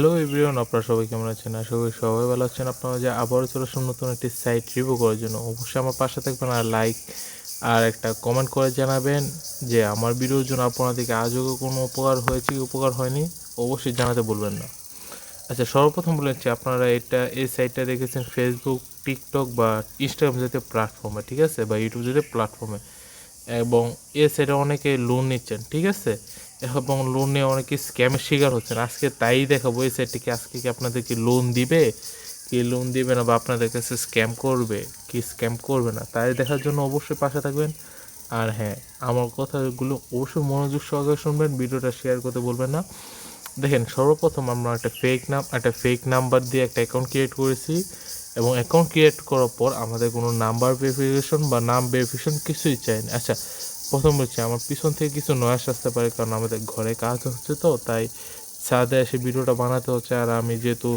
Hello everyone, আপনারা সবাই কেমন আছেন? আশা করি সবাই ভালো আছেন। আপনারা যে আবারও চলে আসুন নতুন একটি সাইট রিভিউ করার জন্য। অবশ্যই আমার পাশে থাকবেন আর লাইক আর একটা কমেন্ট করে জানাবেন যে আমার ভিডিওর জন্য আপনাদেরকে আজও কোনো উপকার হয়েছে কি উপকার হয়নি, অবশ্যই জানাতে বলবেন না। আচ্ছা, সর্বপ্রথম বলেছি আপনারা এই সাইটটা দেখেছেন ফেসবুক, টিকটক বা ইনস্টাগ্রাম জাতীয় প্ল্যাটফর্মে, ঠিক আছে, বা ইউটিউব জাতীয় প্ল্যাটফর্মে। এবং এই সাইটে অনেকে লোন নিচ্ছেন, ঠিক আছে, এবং লোন নিয়ে অনেকে স্ক্যামের শিকার হচ্ছেন। আজকে তাই দেখাবো এই সাইটটিকে আজকে কি আপনাদেরকে লোন দিবে কি লোন দিবে না, বা আপনাদের কাছে স্ক্যাম করবে কি স্ক্যাম করবে না, তাই দেখার জন্য অবশ্যই পাশে থাকবেন। আর হ্যাঁ, আমার কথাগুলো অবশ্যই মনোযোগ সহকারে শুনবেন, ভিডিওটা শেয়ার করতে বলবেন না। দেখেন, সর্বপ্রথম আমরা একটা ফেক নাম্বার দিয়ে একটা অ্যাকাউন্ট ক্রিয়েট করেছি, এবং অ্যাকাউন্ট ক্রিয়েট করার পর আমাদের কোনো নাম্বার ভেরিফিকেশন বা নাম ভেরিফিকেশন কিছুই চাই না। আচ্ছা, প্রথম বলছি, আমার পিছন থেকে কিছু নয়েজ আসতে পারে, কারণ আমাদের ঘরে কাজ হচ্ছে, তো তাই ছাদে এসে ভিডিওটা বানাতে হচ্ছে। আর আমি যেহেতু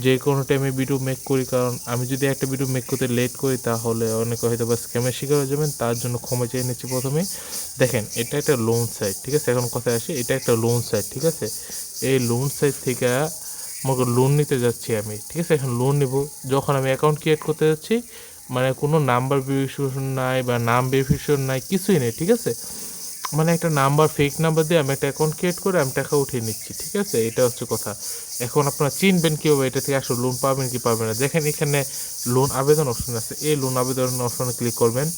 যে কোনো টাইমে ভিডিও মেক করি, কারণ আমি যদি একটা ভিডিও মেক করতে লেট করি তাহলে অনেকে হয়তো বা স্ক্যামের শিকার হয়ে যাবেন, তার জন্য ক্ষমা চেয়ে নিচ্ছি প্রথমেই। দেখেন, এটা একটা লোন সাইট, ঠিক আছে, এখন কথায় আসি, এটা একটা লোন সাইট, ঠিক আছে। এই লোন সাইট থেকে আমাকে লোন নিতে যাচ্ছি আমি, ঠিক আছে। এখন লোন নেব, যখন আমি অ্যাকাউন্ট ক্রিয়েট করতে যাচ্ছি, মানে কোনো নাম্বার ভেরিফিকেশন নাই বা নাম ভেরিফিকেশন নাই, কিছুই নেই, ঠিক আছে। মানে একটা নাম্বার, ফেক নাম্বার দিয়ে আমি একটা অ্যাকাউন্ট ক্রিয়েট করে আমি টাকা উঠিয়ে নিচ্ছি, ঠিক আছে, এটা হচ্ছে কথা। এখন আপনারা চিনবেন কীভাবে এটা থেকে আসলে লোন পাবেন কি পাবেন না। দেখেন, এখানে লোন আবেদন অপশন আছে, এই লোন আবেদন অপশনে ক্লিক করবেন।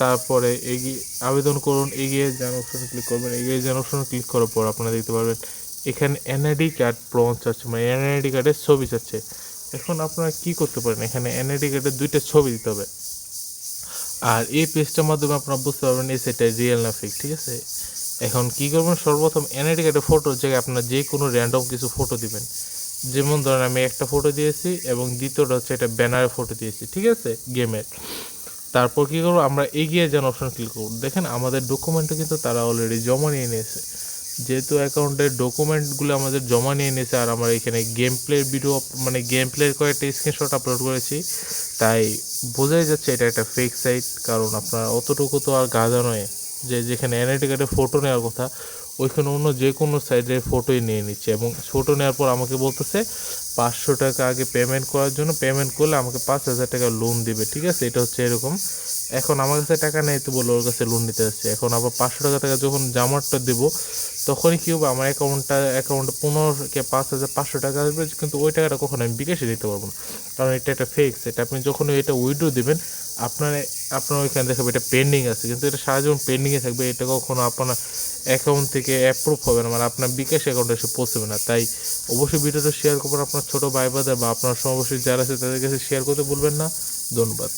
তারপরে এগিয়ে আবেদন করুন, এগিয়ে যান অপশনে ক্লিক করবেন। এগিয়ে যান অপশনে ক্লিক করার পর আপনারা দেখতে পারবেন এখানে এনআইডি কার্ড প্রমাণ চাচ্ছে, মানে এনআইডি কার্ডের ছবি চাচ্ছে। এখন আপনারা কি করতে পারেন, এখানে এনআইডি কার্ডের দুইটা ছবি দিতে হবে। আর এই পেজটার মাধ্যমে আপনারা বুঝতে পারবেন এই সেটা রিয়েল না ফেক, ঠিক আছে। এখন কী করবেন, সর্বপ্রথম এনআইডি কার্ডের ফটোর জায়গায় আপনার যে কোনো র্যান্ডম কিছু ফটো দিবেন। যেমন ধরেন আমি একটা ফটো দিয়েছি, এবং দ্বিতীয়টা হচ্ছে একটা ব্যানারের ফটো দিয়েছি, ঠিক আছে, গেমের। তারপর কী করবো, আমরা এগিয়ে যান অপশন ক্লিক করব। দেখেন, আমাদের ডকুমেন্টটা কিন্তু তারা অলরেডি জমা নিয়ে নিয়েছে। যেহেতু অ্যাকাউন্টের ডকুমেন্টগুলো আমাদের জমা নিয়ে নিয়েছে, আর আমরা এখানে গেম প্লের ভিডিও, মানে গেম প্লের কয়েকটা স্ক্রিনশট আপলোড করেছি, তাই বোঝাই যাচ্ছে এটা একটা ফেক সাইট। কারণ আপনার অতটুকু তো আর গাধা নয় যে যেখানে এনআইডি কার্ডের ফটো নেওয়ার কথা, ওইখানে অন্য যে কোনো সাইডের ফটোই নিয়ে নিচ্ছে। এবং ফটো নেওয়ার পর আমাকে বলতেছে 500 টাকা আগে পেমেন্ট করার জন্য, পেমেন্ট করলে আমাকে 5,000 টাকা লোন দিবে, ঠিক আছে, এটা হচ্ছে এরকম। এখন আমার কাছে টাকা নেই তো বলে ওর কাছে লোন নিতে যাচ্ছে। এখন আবার 500 টাকা যখন জামারটা দেবো, তখনই কী হবে, আমার অ্যাকাউন্টে 5,500 টাকা আসবে, কিন্তু ওই টাকাটা কখনো আমি বিকাশে দিতে পারবো না, কারণ এটা একটা ফেক সেট। আপনি যখন এটা উইথড্র দেবেন, আপনার আপনার ওইখানে দেখাবে এটা পেন্ডিং আছে, কিন্তু এটা সারা জীবন পেন্ডিংয়ে থাকবে, এটা কখনো আপনার অ্যাকাউন্ট থেকে অ্যাপ্রুভ হবে না, মানে আপনার বিকাশ অ্যাকাউন্টে এসে পৌঁছবে না। তাই অবশ্যই ভিডিওটা শেয়ার করবেন আপনার ছোটো ভাই বাদার বা আপনার সমবয়সী যারা আছে তাদের কাছে শেয়ার করতে ভুলবেন না। ধন্যবাদ।